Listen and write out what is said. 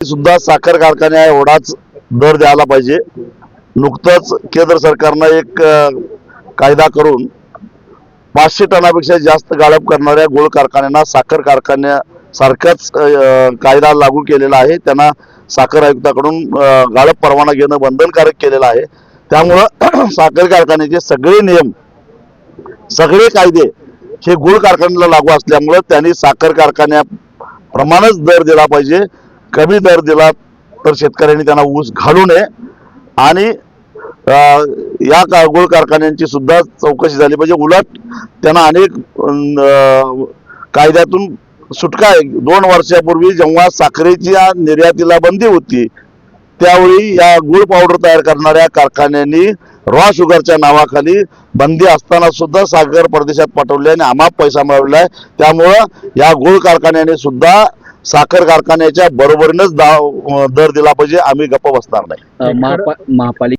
सुद्धा साखर कारखान्या एवढाच दर द्यायला पाहिजे। नुकतंच केंद्र सरकारनं एक कायदा करून 500 टनापेक्षा जास्त गाळप करणाऱ्या गूळ कारखान्यांना साखर कारखान्यासारखाच कायदा लागू केलेला आहे। त्यांना साखर आयुक्ताकडून गाळप परवाना घेणं बंधनकारक केलेलं आहे। त्यामुळं साखर कारखान्याचे सगळे नियम सगळे कायदे हे गूळ कारखान्याला लागू असल्यामुळं त्यांनी साखर कारखान्याप्रमाणेच दर दिला पाहिजे। कमी दर दिला तर शेतकऱ्यांनी त्यांना ऊस घालू नये आणि या गूळ कारखान्यांची सुद्धा चौकशी झाली पाहिजे। उलट त्यांना अनेक कायद्यातून सुटका आहे। 2 वर्षापूर्वी जेव्हा साखरेच्या निर्यातीला बंदी होती त्यावेळी या गूळ पावडर तयार करणाऱ्या कारखान्यांनी रॉ शुगरच्या नावाखाली बंदी असताना सुद्धा साखर परदेशात पाठवले आणि अमाप पैसा मिळवला आहे। त्यामुळं या गूळ कारखान्याने सुद्धा साखर कारखान्याच्या बरोबरीनेच दर दिला पाहिजे। आम्ही गप्प बसणार नाही। महापालिका